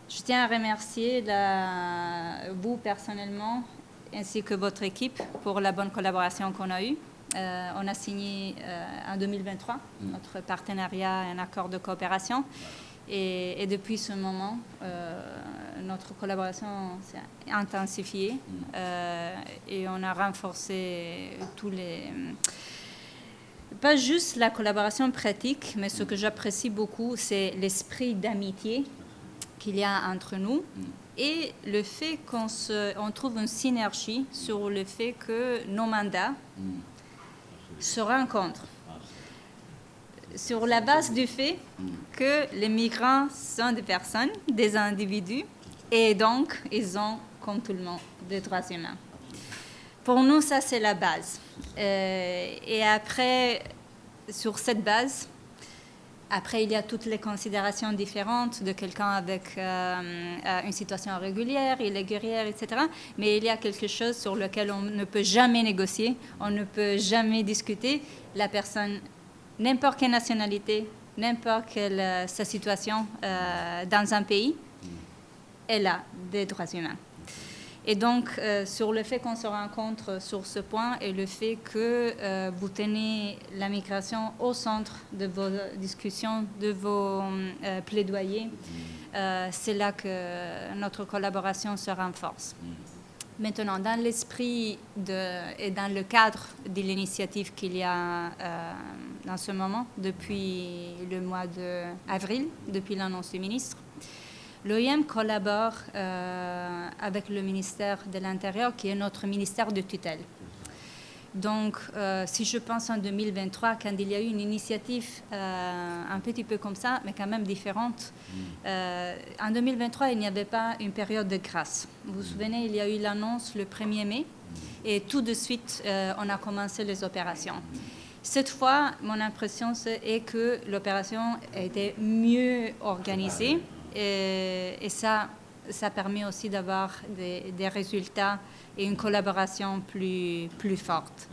Je tiens à remercier vous personnellement ainsi que votre équipe pour la bonne collaboration qu'on a eue. On a signé en 2023 notre partenariat et un accord de coopération. Et depuis ce moment, notre collaboration s'est intensifiée et on a renforcé pas juste la collaboration pratique, mais ce que j'apprécie beaucoup, c'est l'esprit d'amitié qu'il y a entre nous et le fait qu'on trouve une synergie sur le fait que nos mandats se rencontrent sur la base du fait que les migrants sont des personnes, des individus, et donc ils ont, comme tout le monde, des droits humains. Pour nous, ça, c'est la base. Et après, sur cette base, après, il y a toutes les considérations différentes de quelqu'un avec une situation régulière, irrégulière, etc. Mais il y a quelque chose sur lequel on ne peut jamais négocier, on ne peut jamais discuter. La personne, n'importe quelle nationalité, n'importe quelle sa situation dans un pays, elle a des droits humains. Et donc, sur le fait qu'on se rencontre sur ce point et le fait que vous tenez la migration au centre de vos discussions, de vos plaidoyers, c'est là que notre collaboration se renforce. Maintenant, dans l'esprit et dans le cadre de l'initiative qu'il y a dans ce moment, depuis le mois d'avril, depuis l'annonce du ministre, l'OIM collabore avec le ministère de l'Intérieur, qui est notre ministère de tutelle. Donc, si je pense en 2023, quand il y a eu une initiative un petit peu comme ça, mais quand même différente, en 2023, il n'y avait pas une période de grâce. Vous vous souvenez, il y a eu l'annonce le 1er mai, et tout de suite, on a commencé les opérations. Cette fois, mon impression est que l'opération a été mieux organisée, et ça permet aussi d'avoir des résultats et une collaboration plus forte.